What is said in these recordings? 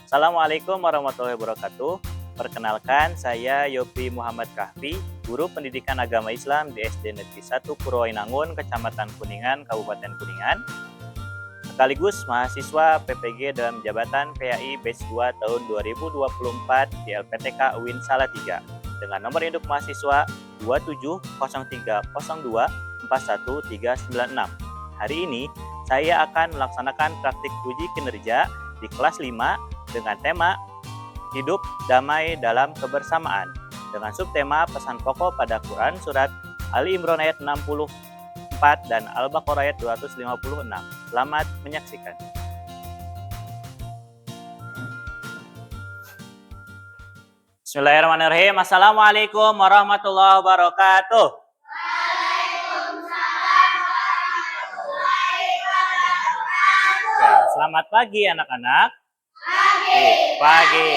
Assalamualaikum warahmatullahi wabarakatuh. Perkenalkan, saya Yopi Muhammad Kahfi, Guru Pendidikan Agama Islam di SD Negeri 1 Purwoinangun, Kecamatan Kuningan, Kabupaten Kuningan. Sekaligus mahasiswa PPG dalam jabatan PAI Batch 2 tahun 2024 di LPTK UIN Salatiga dengan nomor induk mahasiswa 2703024139. Hari ini saya akan melaksanakan praktik uji kinerja di kelas 5 dengan tema Hidup Damai dalam Kebersamaan dengan subtema pesan pokok pada Quran surat Ali Imran ayat 64 dan Al-Baqarah ayat 256. Selamat menyaksikan. Bismillahirrahmanirrahim. Assalamualaikum warahmatullahi wabarakatuh. Selamat pagi anak-anak. Pagi.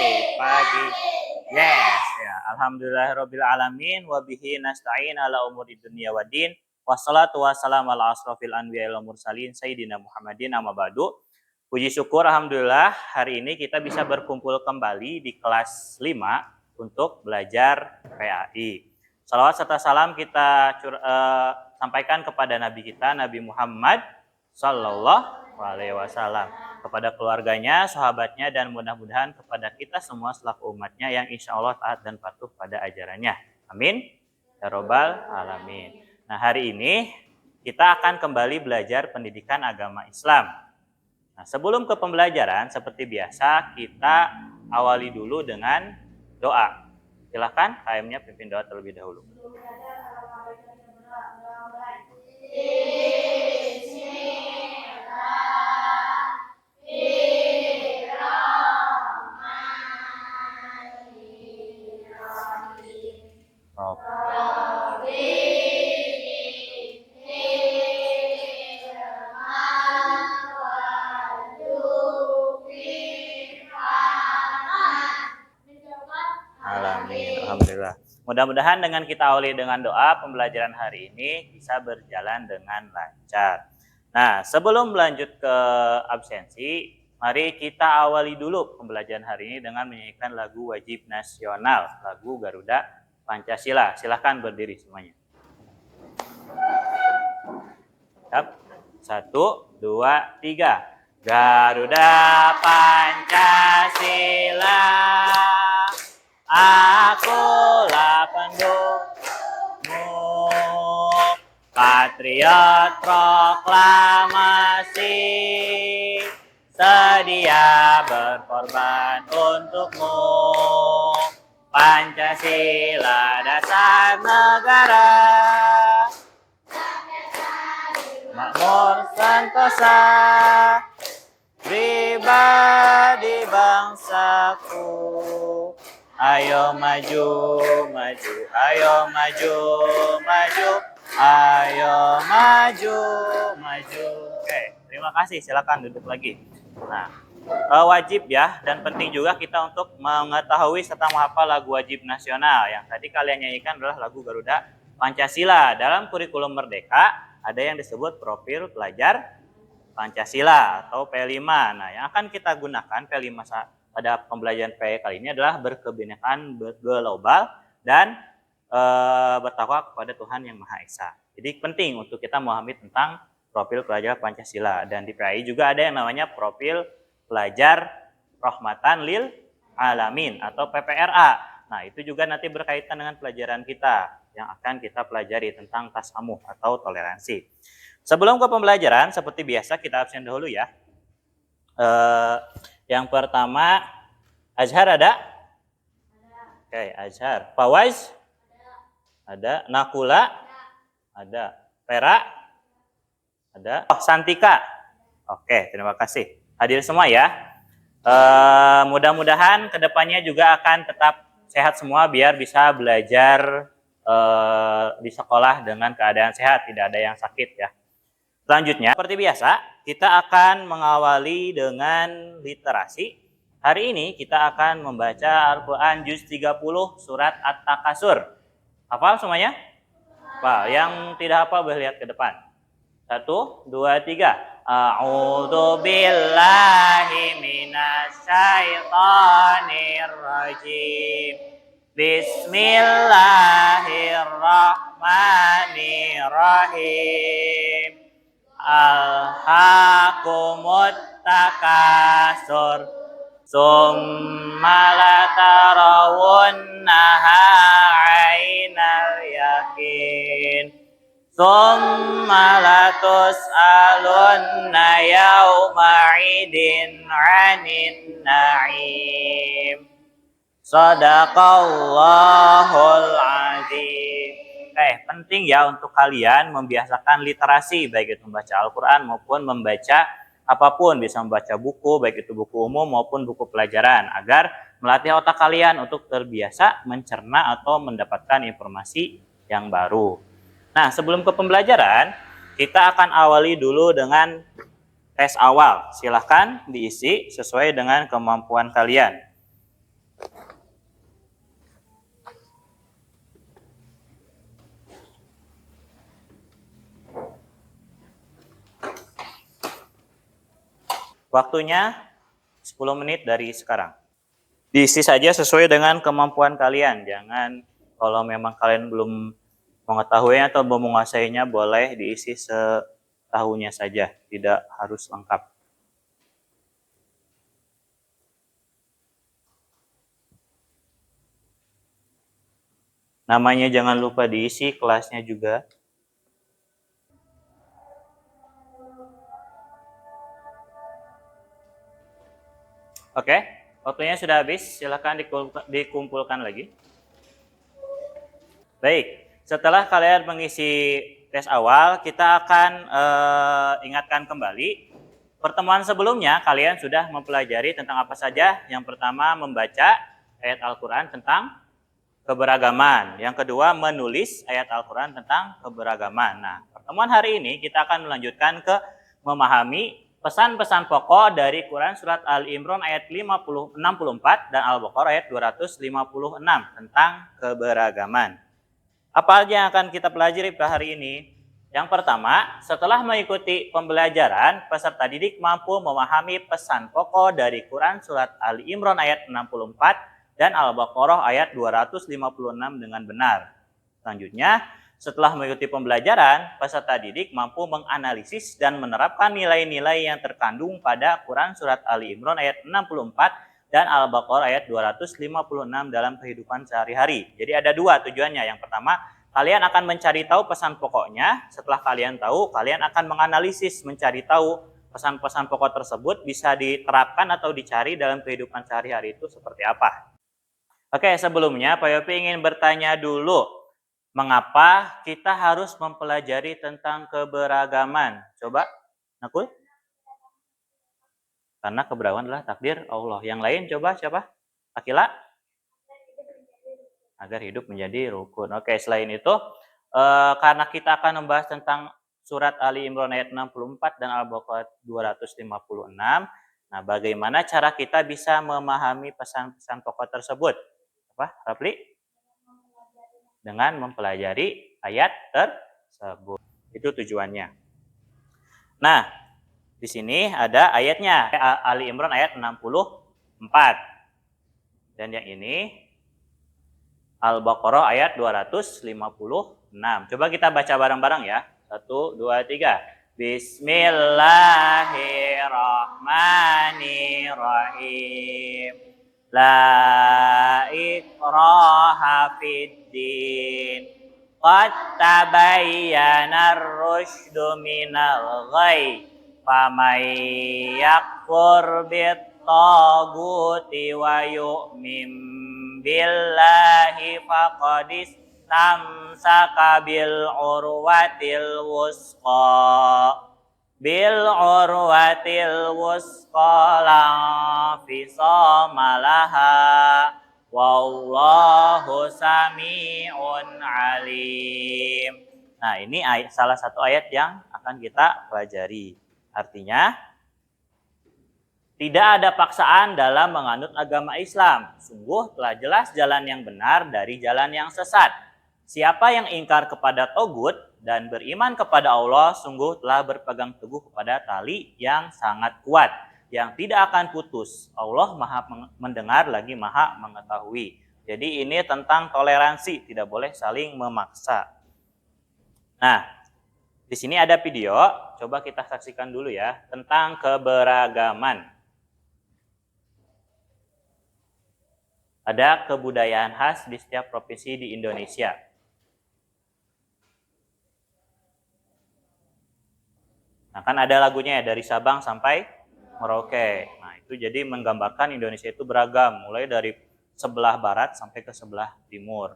Yes, ya. Alhamdulillahirabbil alamin wa bihi nasta'in ala umuri dunya waddin. Wassalatu wassalamu ala asrofil anbiya'i wal mursalin sayyidina Muhammadin amma ba'du. Puji syukur alhamdulillah hari ini kita bisa berkumpul kembali di kelas 5 untuk belajar PAI. Salawat serta salam kita sampaikan kepada Nabi kita Nabi Muhammad sallallahu alaihi wasallam, kepada keluarganya, sahabatnya, dan mudah-mudahan kepada kita semua selaku umatnya yang insya Allah taat dan patuh pada ajarannya. Amin. Ya Robbal Alamin. Nah, hari ini kita akan kembali belajar pendidikan agama Islam. Nah, sebelum ke pembelajaran, seperti biasa, kita awali dulu dengan doa. Silakan KM-nya pimpin doa terlebih dahulu. Alhamdulillah. Mudah-mudahan dengan kita awali dengan doa, pembelajaran hari ini bisa berjalan dengan lancar. Nah, sebelum melanjut ke absensi, mari kita awali dulu pembelajaran hari ini dengan menyanyikan lagu wajib nasional, lagu Garuda Pancasila. Silahkan berdiri semuanya. 1, 2, 3. Garuda Pancasila, akulah pendukmu, patriot proklamasi, sedia berkorban untukmu. Pancasila dasar negara, makmur sentosa, pribadi bangsaku. Ayo maju, ayo maju, ayo maju. Oke, terima kasih. Silakan duduk lagi. Nah, wajib ya dan penting juga kita untuk mengetahui serta menghafal lagu wajib nasional. Yang tadi kalian nyanyikan adalah lagu Garuda Pancasila. Dalam kurikulum Merdeka ada yang disebut profil pelajar Pancasila atau P5. Nah, yang akan kita gunakan P5 pada pembelajaran PAI kali ini adalah berkebinekaan global dan bertakwa kepada Tuhan Yang Maha Esa. Jadi penting untuk kita memahami tentang profil pelajar Pancasila. Dan di PAI juga ada yang namanya profil pelajar Rahmatan Lil Alamin atau PPRA. Nah, itu juga nanti berkaitan dengan pelajaran kita yang akan kita pelajari tentang tasamuh atau toleransi. Sebelum ke pembelajaran, seperti biasa kita absen dahulu ya. Yang pertama, Azhar ada? Oke, Azhar. Fawaz? Ada. Nakula? Ada. Vera? Ada. Oh, Santika? Oke, terima kasih. Hadir semua ya. Mudah-mudahan kedepannya juga akan tetap sehat semua biar bisa belajar di sekolah dengan keadaan sehat, tidak ada yang sakit ya. Selanjutnya, seperti biasa, kita akan mengawali dengan literasi. Hari ini kita akan membaca Al-Quran Juz 30 Surat At-Takasur. Hafal semuanya? Pak, yang tidak hafal boleh lihat ke depan. 1, 2, 3. A'udzu billahi minasyaitonir rajim. Bismillahirrahmanirrahim. Alhaakumut takasur. Summa latarawunnaha ainal yakin. Summa latus'alunna yawma'idin 'anin na'im. Shadaqallahul azim. Penting ya untuk kalian membiasakan literasi, baik itu membaca Al-Quran maupun membaca apapun, bisa membaca buku, baik itu buku umum maupun buku pelajaran, agar melatih otak kalian untuk terbiasa mencerna atau mendapatkan informasi yang baru. Nah, sebelum ke pembelajaran, kita akan awali dulu dengan tes awal. Silahkan diisi sesuai dengan kemampuan kalian. Waktunya 10 menit dari sekarang. Diisi saja sesuai dengan kemampuan kalian. Jangan kalau memang kalian belum mengetahuinya atau belum menguasainya, boleh diisi setahunya saja. Tidak harus lengkap. Namanya jangan lupa diisi, kelasnya juga. Oke, waktunya sudah habis. Silakan dikumpulkan lagi. Baik, setelah kalian mengisi tes awal, kita akan ingatkan kembali. Pertemuan sebelumnya kalian sudah mempelajari tentang apa saja. Yang pertama membaca ayat Al-Quran tentang keberagaman. Yang kedua menulis ayat Al-Quran tentang keberagaman. Nah, pertemuan hari ini kita akan melanjutkan ke memahami pesan-pesan pokok dari Quran surat Al-Imran ayat 64 dan Al-Baqarah ayat 256 tentang keberagaman. Apa aja yang akan kita pelajari pada hari ini? Yang pertama, setelah mengikuti pembelajaran, peserta didik mampu memahami pesan pokok dari Quran surat Al-Imran ayat 64 dan Al-Baqarah ayat 256 dengan benar. Selanjutnya, setelah mengikuti pembelajaran, peserta didik mampu menganalisis dan menerapkan nilai-nilai yang terkandung pada Quran surat Ali Imran ayat 64 dan Al-Baqarah ayat 256 dalam kehidupan sehari-hari. Jadi ada dua tujuannya. Yang pertama, kalian akan mencari tahu pesan pokoknya. Setelah kalian tahu, kalian akan menganalisis, mencari tahu pesan-pesan pokok tersebut bisa diterapkan atau dicari dalam kehidupan sehari-hari itu seperti apa. Oke, sebelumnya Pak Yopi ingin bertanya dulu. Mengapa kita harus mempelajari tentang keberagaman? Coba, Nakul? Karena keberagaman adalah takdir Allah. Yang lain coba siapa? Akila? Agar hidup menjadi rukun. Oke, selain itu, karena kita akan membahas tentang surat Ali Imran ayat 64 dan Al-Baqarah 256. Nah, bagaimana cara kita bisa memahami pesan-pesan pokok tersebut? Apa, Rapli? Dengan mempelajari ayat tersebut. Itu tujuannya. Nah, di sini ada ayatnya. Ali Imran ayat 64. Dan yang ini Al-Baqarah ayat 256. Coba kita baca bareng-bareng ya. 1, 2, 3. Bismillahirrahmanirrahim. La ikraha fiddin. Qad tabayyana ar-rusydu minal ghayy. Faman yakfur bit-taghuti wa yu'min billahi faqad istamsaka bil urwatil wusqa. Bil urwatil wusqa la fisama laha wallahu sami'un alim. Nah, ini salah satu ayat yang akan kita pelajari. Artinya, tidak ada paksaan dalam menganut agama Islam. Sungguh telah jelas jalan yang benar dari jalan yang sesat. Siapa yang ingkar kepada togut, dan beriman kepada Allah sungguh telah berpegang teguh kepada tali yang sangat kuat yang tidak akan putus. Allah Maha mendengar lagi Maha mengetahui. Jadi ini tentang toleransi, tidak boleh saling memaksa. Nah, di sini ada video, coba kita saksikan dulu ya, tentang keberagaman. Ada kebudayaan khas di setiap provinsi di Indonesia. Nah, kan ada lagunya ya, dari Sabang sampai Merauke. Nah, itu jadi menggambarkan Indonesia itu beragam, mulai dari sebelah barat sampai ke sebelah timur.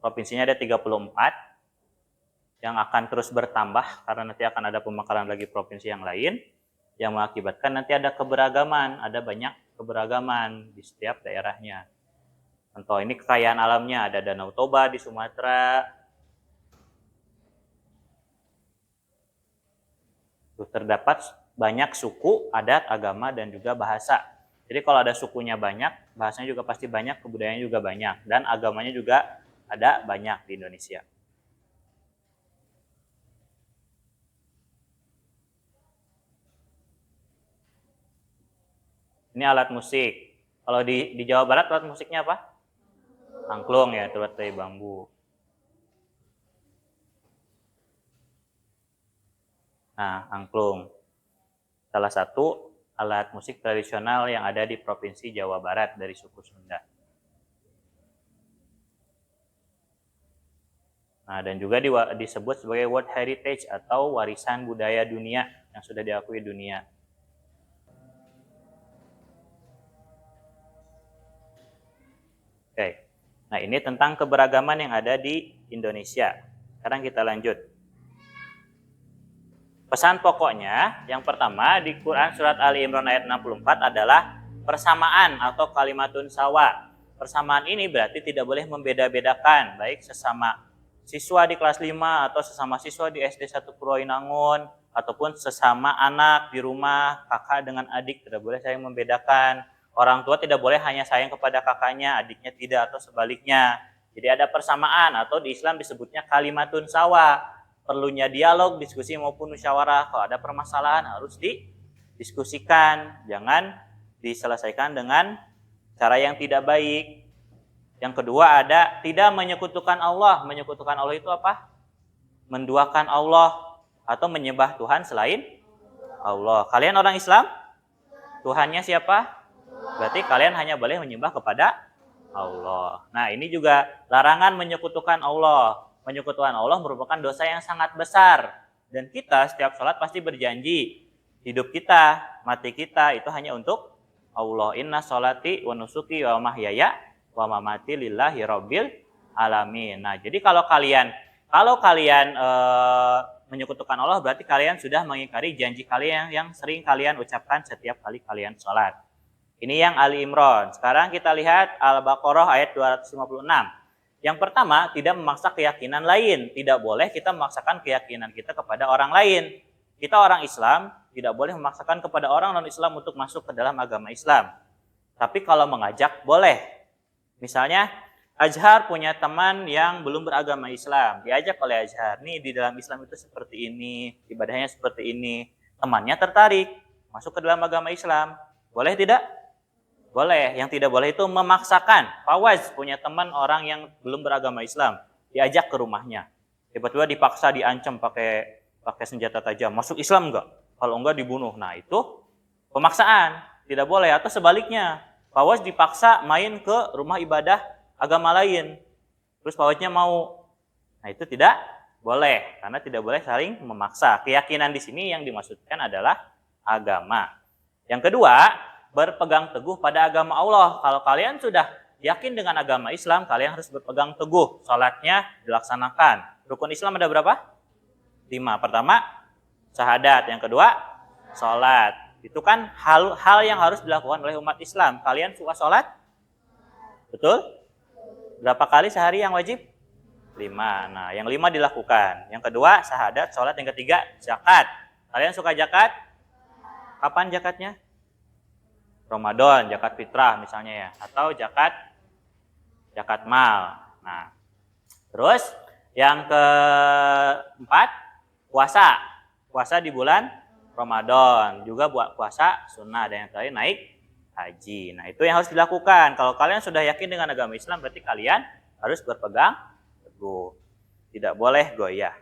Provinsinya ada 34 yang akan terus bertambah karena nanti akan ada pemekaran lagi provinsi yang lain yang mengakibatkan nanti ada keberagaman, ada banyak keberagaman di setiap daerahnya. Contoh ini kekayaan alamnya, ada Danau Toba di Sumatera. Terdapat banyak suku, adat, agama, dan juga bahasa. Jadi kalau ada sukunya banyak, bahasanya juga pasti banyak, kebudayaannya juga banyak, dan agamanya juga ada banyak di Indonesia. Ini alat musik. Kalau di Jawa Barat alat musiknya apa? Angklung ya, terbuat dari bambu. Nah, angklung. Salah satu alat musik tradisional yang ada di Provinsi Jawa Barat dari suku Sunda. Nah, dan juga disebut sebagai World Heritage atau warisan budaya dunia yang sudah diakui dunia. Oke. Nah, ini tentang keberagaman yang ada di Indonesia. Sekarang kita lanjut. Pesan pokoknya, yang pertama di Quran Surat Ali Imran ayat 64 adalah persamaan atau kalimatun sawa. Persamaan ini berarti tidak boleh membeda-bedakan, baik sesama siswa di kelas 5 atau sesama siswa di SD 1 Purwoinangun, ataupun sesama anak di rumah, kakak dengan adik, tidak boleh saling membedakan. Orang tua tidak boleh hanya sayang kepada kakaknya, adiknya tidak, atau sebaliknya. Jadi ada persamaan atau di Islam disebutnya kalimatun sawa. Perlunya dialog, diskusi maupun musyawarah. Kalau ada permasalahan harus didiskusikan, jangan diselesaikan dengan cara yang tidak baik. Yang kedua ada tidak menyekutukan Allah. Menyekutukan Allah itu apa? Menduakan Allah atau menyembah Tuhan selain Allah. Kalian orang Islam? Tuhannya siapa? Berarti kalian hanya boleh menyembah kepada Allah. Nah, ini juga larangan menyekutukan Allah. Menyekutukan Allah merupakan dosa yang sangat besar. Dan kita setiap sholat pasti berjanji, hidup kita, mati kita itu hanya untuk Allah. Inna sholati wa nusuki wa mahyaya wa mamati lillahi rabbil alamin. Nah, jadi kalau kalian menyekutukan Allah, berarti kalian sudah mengingkari janji kalian yang sering kalian ucapkan setiap kali kalian sholat. Ini yang Ali Imran. Sekarang kita lihat Al-Baqarah ayat 256. Yang pertama, tidak memaksa keyakinan lain. Tidak boleh kita memaksakan keyakinan kita kepada orang lain. Kita orang Islam, tidak boleh memaksakan kepada orang non-Islam untuk masuk ke dalam agama Islam. Tapi kalau mengajak, boleh. Misalnya, Azhar punya teman yang belum beragama Islam. Diajak oleh Azhar, nih di dalam Islam itu seperti ini, ibadahnya seperti ini. Temannya tertarik, masuk ke dalam agama Islam. Boleh tidak? Boleh. Yang tidak boleh itu memaksakan. Fawaz punya teman orang yang belum beragama Islam, diajak ke rumahnya. Tiba-tiba dipaksa, diancam pakai senjata tajam. Masuk Islam enggak? Kalau enggak dibunuh. Nah, itu pemaksaan. Tidak boleh. Atau sebaliknya, Fawaz dipaksa main ke rumah ibadah agama lain. Terus Fawaznya mau. Nah, itu tidak boleh. Karena tidak boleh saling memaksa. Keyakinan di sini yang dimaksudkan adalah agama. Yang kedua, berpegang teguh pada agama Allah. Kalau kalian sudah yakin dengan agama Islam, kalian harus berpegang teguh. Salatnya dilaksanakan. Rukun Islam ada berapa? 5. Pertama, syahadat. Yang kedua, salat. Itu kan hal yang harus dilakukan oleh umat Islam. Kalian suka salat? Betul? Berapa kali sehari yang wajib? 5. Nah, yang 5 dilakukan. Yang kedua, syahadat, salat. Yang ketiga, zakat. Kalian suka zakat? Kapan zakatnya? Ramadan, zakat fitrah misalnya ya, atau zakat mal. Nah, terus Yang keempat, puasa. Puasa di bulan Ramadan. Juga buat puasa sunnah. Dan yang terakhir naik haji. Nah, itu yang harus dilakukan. Kalau kalian sudah yakin dengan agama Islam, berarti kalian harus berpegang teguh. Tidak boleh goyah.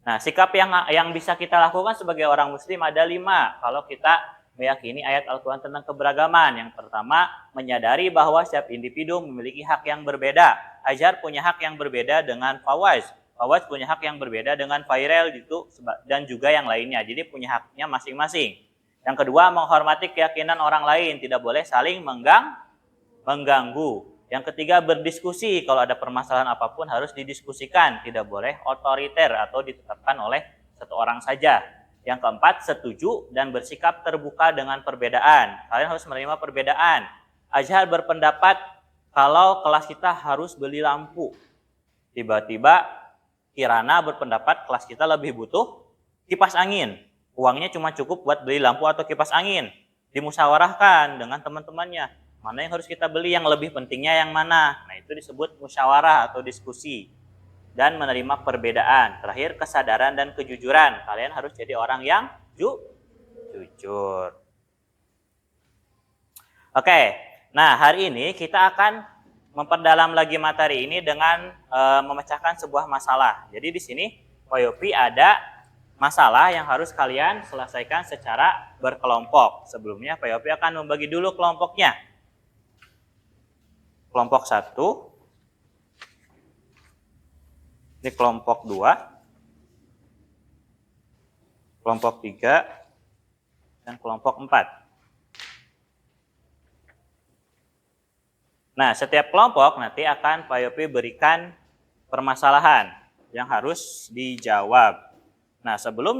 Nah, sikap yang bisa kita lakukan sebagai orang muslim ada 5. Kalau kita meyakini ayat Al-Quran tentang keberagaman. Yang pertama, menyadari bahwa setiap individu memiliki hak yang berbeda. Ajar punya hak yang berbeda dengan Fawaz. Fawaz punya hak yang berbeda dengan Fairel gitu, dan juga yang lainnya. Jadi punya haknya masing-masing. Yang kedua, menghormati keyakinan orang lain. Tidak boleh saling mengganggu. Yang ketiga, berdiskusi. Kalau ada permasalahan apapun harus didiskusikan. Tidak boleh otoriter atau ditetapkan oleh satu orang saja. Yang keempat, setuju dan bersikap terbuka dengan perbedaan. Kalian harus menerima perbedaan. Azhar berpendapat kalau kelas kita harus beli lampu. Tiba-tiba Kirana berpendapat kelas kita lebih butuh kipas angin. Uangnya cuma cukup buat beli lampu atau kipas angin. Dimusyawarahkan dengan teman-temannya. Mana yang harus kita beli, yang lebih pentingnya yang mana. Nah, itu disebut musyawarah atau diskusi. Dan menerima perbedaan. Terakhir, kesadaran dan kejujuran. Kalian harus jadi orang yang jujur. Oke, nah hari ini kita akan memperdalam lagi materi ini dengan memecahkan sebuah masalah. Jadi di sini Pak Yopi ada masalah yang harus kalian selesaikan secara berkelompok. Sebelumnya Pak Yopi akan membagi dulu kelompoknya. Kelompok 1, ini kelompok 2, kelompok 3, dan kelompok 4. Nah, setiap kelompok nanti akan Pak Yopi berikan permasalahan yang harus dijawab. Nah, sebelum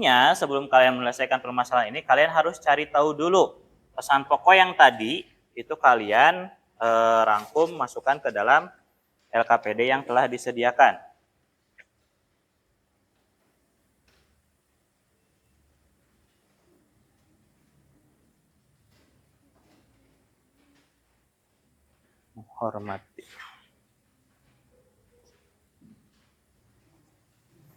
kalian menyelesaikan permasalahan ini, kalian harus cari tahu dulu pesan pokok yang tadi itu kalian rangkum, masukkan ke dalam LKPD yang telah disediakan. Menghormati.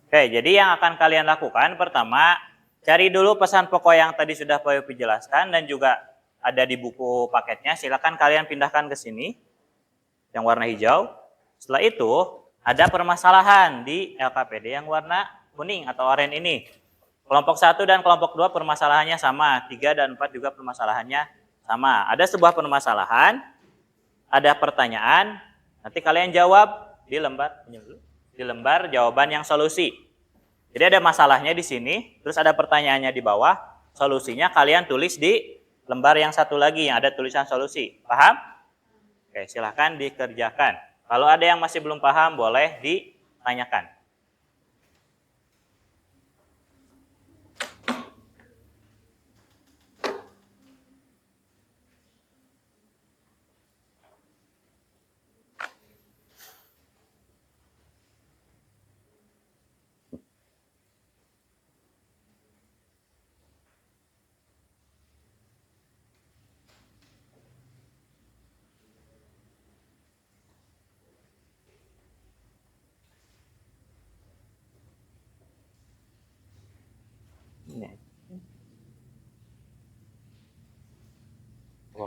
Oke, jadi yang akan kalian lakukan pertama, cari dulu pesan pokok yang tadi sudah Pak Yopi jelaskan dan juga ada di buku paketnya. Silakan kalian pindahkan ke sini, yang warna hijau. Setelah itu, ada permasalahan di LKPD yang warna kuning atau oranye ini. Kelompok 1 dan kelompok 2 permasalahannya sama, 3 dan 4 juga permasalahannya sama. Ada sebuah permasalahan, ada pertanyaan, nanti kalian jawab di lembar jawaban yang solusi. Jadi ada masalahnya di sini, terus ada pertanyaannya di bawah, solusinya kalian tulis di lembar yang satu lagi yang ada tulisan solusi. Paham? Oke, silahkan dikerjakan. Kalau ada yang masih belum paham, boleh ditanyakan. Ini.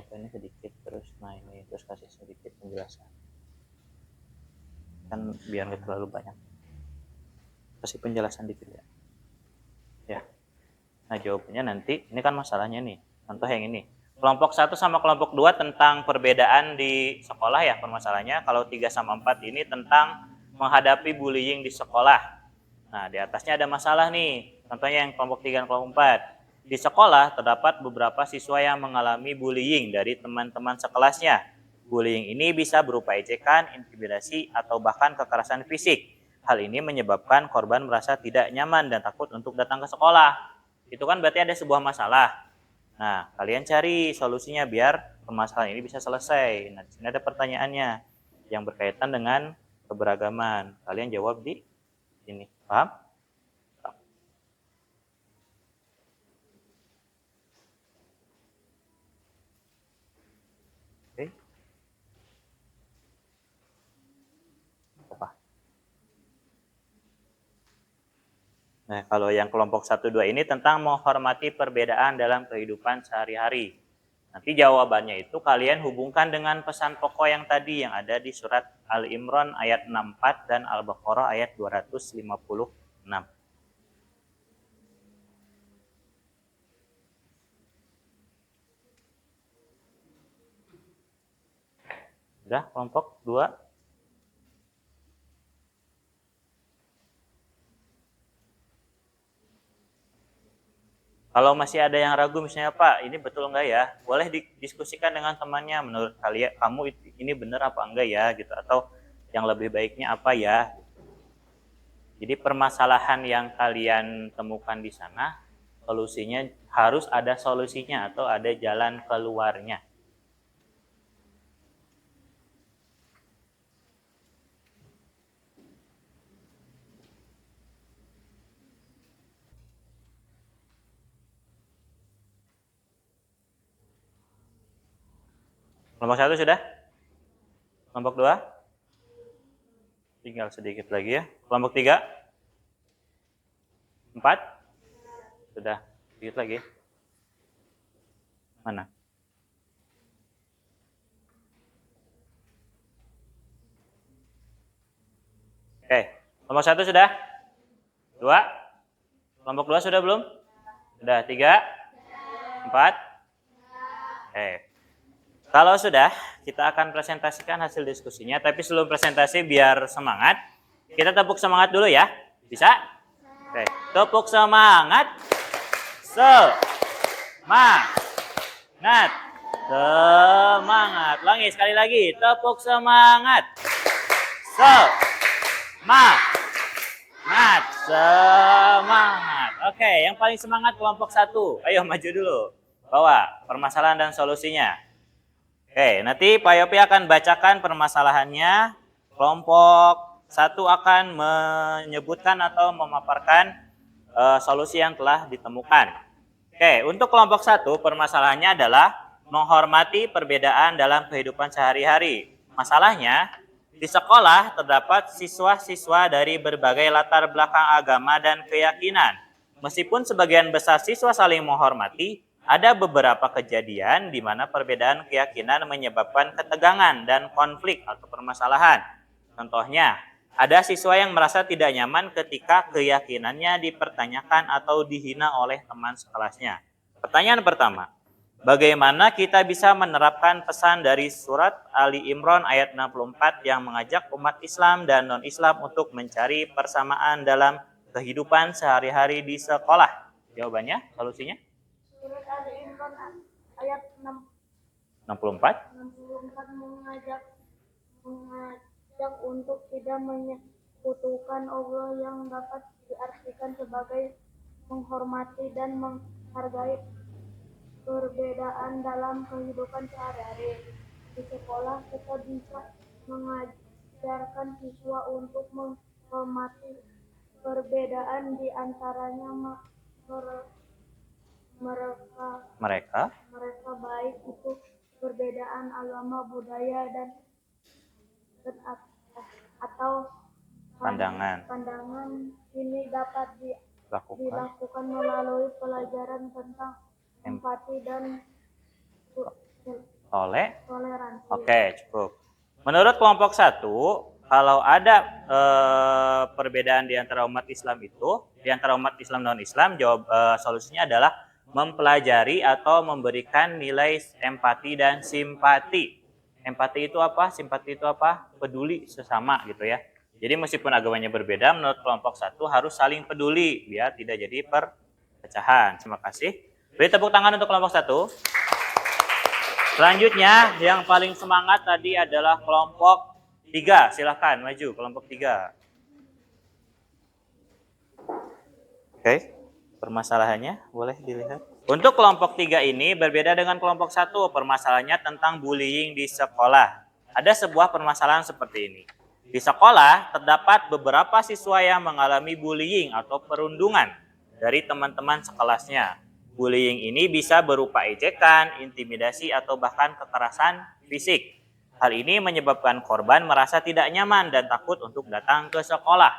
Ini sedikit terus, nah ini terus kasih sedikit penjelasan. Kan biar nggak terlalu banyak. Kasih penjelasan dikit ya. Ya. Nah, jawabannya nanti, ini kan masalahnya nih. Contoh yang ini. Kelompok 1 sama kelompok 2 tentang perbedaan di sekolah ya permasalahannya. Kalau 3 sama 4 ini tentang menghadapi bullying di sekolah. Nah, di atasnya ada masalah nih. Contohnya yang kelompok 3 dan kelompok 4. Di sekolah terdapat beberapa siswa yang mengalami bullying dari teman-teman sekelasnya. Bullying ini bisa berupa ejekan, intimidasi, atau bahkan kekerasan fisik. Hal ini menyebabkan korban merasa tidak nyaman dan takut untuk datang ke sekolah. Itu kan berarti ada sebuah masalah. Nah, kalian cari solusinya biar permasalahan ini bisa selesai. Nah, di sini ada pertanyaannya yang berkaitan dengan keberagaman. Kalian jawab di sini. Paham? Oke. Apa? Nah, kalau yang kelompok 1, 2 ini tentang menghormati perbedaan dalam kehidupan sehari-hari. Nanti jawabannya itu kalian hubungkan dengan pesan pokok yang tadi yang ada di surat Ali Imran ayat 64 dan Al-Baqarah ayat 256. Sudah kelompok 2? Kalau masih ada yang ragu misalnya Pak, ini betul enggak ya? Boleh didiskusikan dengan temannya, menurut kalian kamu ini benar apa enggak ya gitu, atau yang lebih baiknya apa ya? Jadi permasalahan yang kalian temukan di sana, solusinya harus ada solusinya atau ada jalan keluarnya. Kelompok 1 sudah? Kelompok 2? Tinggal sedikit lagi ya. Kelompok 3? 4? Sudah, sedikit lagi. Mana? Oke, kelompok 1 sudah? 2? Kelompok 2 sudah belum? Sudah, 3? 4? Oke. Kalau sudah, kita akan presentasikan hasil diskusinya. Tapi sebelum presentasi biar semangat, kita tepuk semangat dulu ya. Bisa? Oke, tepuk semangat. Semangat. Semangat. Ulangi sekali lagi. Tepuk semangat. Semangat. Semangat. Oke, yang paling semangat kelompok 1. Ayo maju dulu. Bawa permasalahan dan solusinya. Oke, nanti Pak Yopi akan bacakan permasalahannya. Kelompok 1 akan menyebutkan atau memaparkan solusi yang telah ditemukan. Oke, untuk kelompok 1 permasalahannya adalah menghormati perbedaan dalam kehidupan sehari-hari. Masalahnya, di sekolah terdapat siswa-siswa dari berbagai latar belakang agama dan keyakinan. Meskipun sebagian besar siswa saling menghormati, ada beberapa kejadian di mana perbedaan keyakinan menyebabkan ketegangan dan konflik atau permasalahan. Contohnya, ada siswa yang merasa tidak nyaman ketika keyakinannya dipertanyakan atau dihina oleh teman sekelasnya. Pertanyaan pertama, bagaimana kita bisa menerapkan pesan dari surat Ali Imran ayat 64 yang mengajak umat Islam dan non-Islam untuk mencari persamaan dalam kehidupan sehari-hari di sekolah? Jawabannya, solusinya? Surat Ali Imran ayat 64 mengajak untuk tidak menyekutukan Allah yang dapat diartikan sebagai menghormati dan menghargai perbedaan dalam kehidupan sehari-hari. Di sekolah kita bisa mengajarkan siswa untuk menghormati perbedaan di antaranya mereka baik itu perbedaan agama, budaya dan atau pandangan ini dapat dilakukan melalui pelajaran tentang empati dan toleransi. Oke, cukup. Menurut kelompok 1, kalau ada perbedaan di antara umat Islam itu, di antara umat Islam dan non-Islam, solusinya adalah mempelajari atau memberikan nilai empati dan simpati. Empati itu apa? Simpati itu apa? Peduli sesama gitu ya. Jadi meskipun agamanya berbeda, menurut kelompok 1 harus saling peduli biar tidak jadi perpecahan. Terima kasih. Beri tepuk tangan untuk kelompok 1. Selanjutnya yang paling semangat tadi adalah kelompok 3. Silahkan maju kelompok 3. Oke, permasalahannya boleh dilihat. Untuk kelompok 3 ini berbeda dengan kelompok 1. Permasalahannya tentang bullying di sekolah. Ada sebuah permasalahan seperti ini. Di sekolah terdapat beberapa siswa yang mengalami bullying atau perundungan dari teman-teman sekelasnya. Bullying ini bisa berupa ejekan, intimidasi, atau bahkan kekerasan fisik. Hal ini menyebabkan korban merasa tidak nyaman dan takut untuk datang ke sekolah.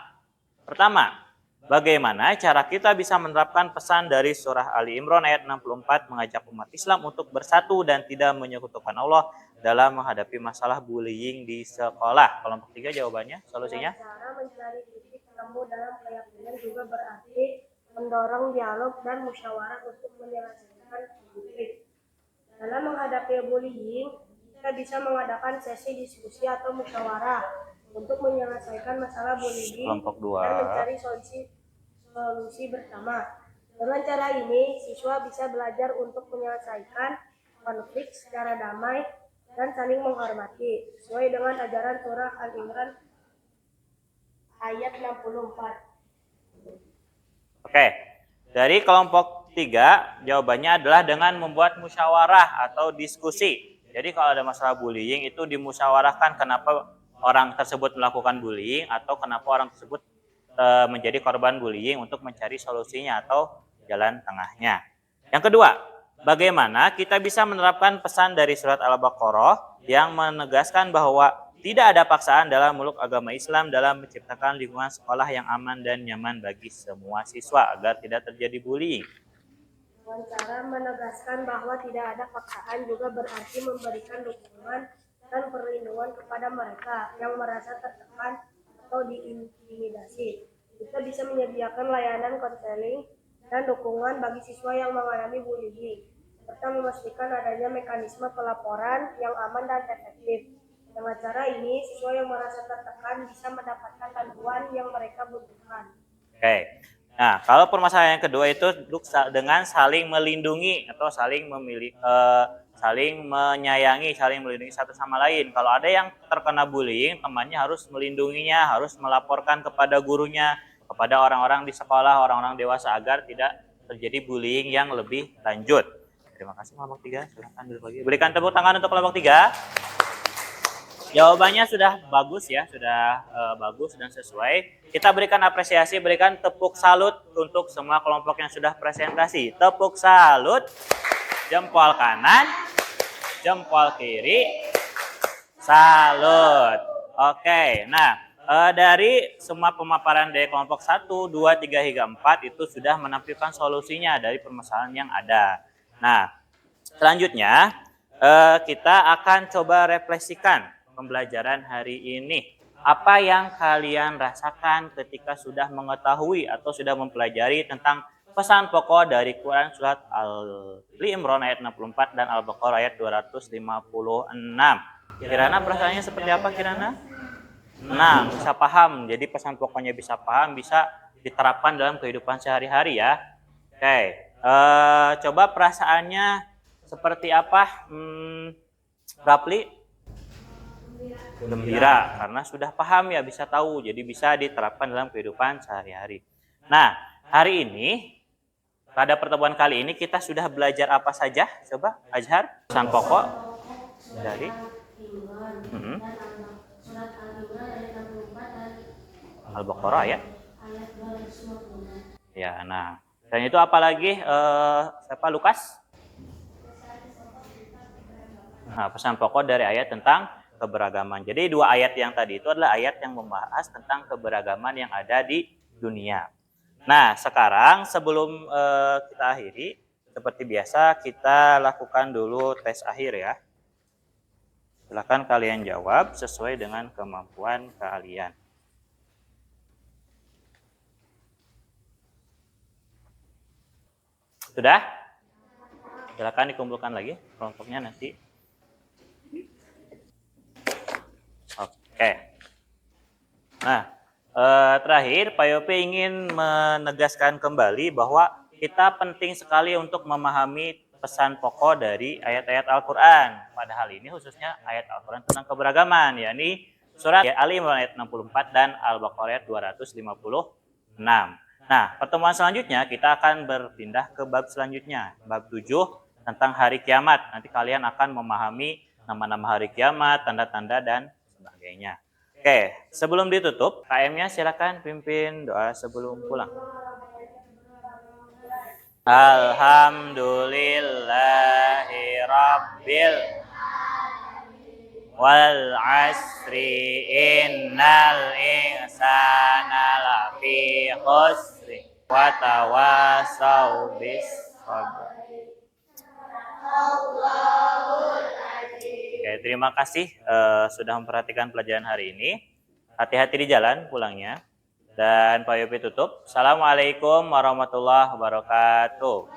Pertama, bagaimana cara kita bisa menerapkan pesan dari surah Ali Imran ayat 64 mengajak umat Islam untuk bersatu dan tidak menyekutukan Allah dalam menghadapi masalah bullying di sekolah. Kelompok 3 jawabannya, solusinya? Cara mencari titik temu dalam keyakinan juga berarti mendorong dialog dan musyawarah untuk menyelesaikan konflik. Dalam menghadapi bullying, kita bisa mengadakan sesi diskusi atau musyawarah untuk menyelesaikan masalah bullying Kelompok 2. dan mencari solusi bersama. Dengan cara ini, siswa bisa belajar untuk menyelesaikan konflik secara damai dan saling menghormati, sesuai dengan ajaran surah Al-Imran ayat 64. Oke, dari kelompok 3 jawabannya adalah dengan membuat musyawarah atau diskusi. Jadi kalau ada masalah bullying itu dimusyawarahkan kenapa orang tersebut melakukan bullying atau kenapa orang tersebut menjadi korban bullying untuk mencari solusinya atau jalan tengahnya. Yang kedua, bagaimana kita bisa menerapkan pesan dari surat Al-Baqarah yang menegaskan bahwa tidak ada paksaan dalam meluk agama Islam dalam menciptakan lingkungan sekolah yang aman dan nyaman bagi semua siswa agar tidak terjadi bullying. Dengan cara menegaskan bahwa tidak ada paksaan juga berarti memberikan dukungan dan perlindungan kepada mereka yang merasa tertekan atau diintimidasi. Kita bisa menyediakan layanan konseling dan dukungan bagi siswa yang mengalami bullying, serta memastikan adanya mekanisme pelaporan yang aman dan efektif. Dengan cara ini, siswa yang merasa tertekan bisa mendapatkan bantuan yang mereka butuhkan. Oke. Nah, kalau permasalahan yang kedua itu dengan saling melindungi atau saling menyayangi, saling melindungi satu sama lain. Kalau ada yang terkena bullying, temannya harus melindunginya, harus melaporkan kepada gurunya, kepada orang-orang di sekolah, orang-orang dewasa agar tidak terjadi bullying yang lebih lanjut. Terima kasih kelompok 3. Silakan berbagi. Berikan tepuk tangan untuk kelompok 3. Jawabannya sudah bagus ya, sudah bagus dan sesuai. Kita berikan apresiasi, berikan tepuk salut untuk semua kelompok yang sudah presentasi. Tepuk salut, jempol kanan, jempol kiri, salut. Oke, nah dari semua pemaparan dari kelompok 1, 2, 3, hingga 4 itu sudah menampilkan solusinya dari permasalahan yang ada. Nah, selanjutnya kita akan coba refleksikan pembelajaran hari ini. Apa yang kalian rasakan ketika sudah mengetahui atau sudah mempelajari tentang pesan pokok dari Quran surat Ali Imran ayat 64 dan Al-Baqarah ayat 256. Kirana perasaannya seperti apa Kirana? Nah, bisa paham. Jadi pesan pokoknya bisa paham, bisa diterapkan dalam kehidupan sehari-hari ya. Oke, coba perasaannya seperti apa? Rapli? Gembira, karena sudah paham ya, bisa tahu, jadi bisa diterapkan dalam kehidupan sehari-hari. Nah, hari ini pada pertemuan kali ini kita sudah belajar apa saja? Coba Azhar, pesan pokok dari Al-Baqarah ya. Ya, nah, dan itu apalagi siapa Lukas? Nah, pesan pokok dari ayat tentang keberagaman. Jadi dua ayat yang tadi itu adalah ayat yang membahas tentang keberagaman yang ada di dunia. Nah, sekarang sebelum kita akhiri, seperti biasa kita lakukan dulu tes akhir ya. Silakan kalian jawab sesuai dengan kemampuan kalian. Sudah? Silakan dikumpulkan lagi kelompoknya nanti. Oke. Nah, terakhir Pak Yopi ingin menegaskan kembali bahwa kita penting sekali untuk memahami pesan pokok dari ayat-ayat Al-Quran. Pada hal ini khususnya ayat Al-Quran tentang keberagaman, yakni surat Ali Imran ayat 64 dan Al-Baqarah ayat 256. Nah, pertemuan selanjutnya kita akan berpindah ke bab selanjutnya, bab 7 tentang hari kiamat. Nanti kalian akan memahami nama-nama hari kiamat, tanda-tanda dan sebagainya. Oke, sebelum ditutup, KM-nya silakan pimpin doa sebelum pulang. Alhamdulillahirabbil wal asri innal insana fi khusri wa tawasau bis sabr. Oke, terima kasih sudah memperhatikan pelajaran hari ini. Hati-hati di jalan pulangnya. Dan Pak Yopi tutup. Assalamualaikum warahmatullahi wabarakatuh.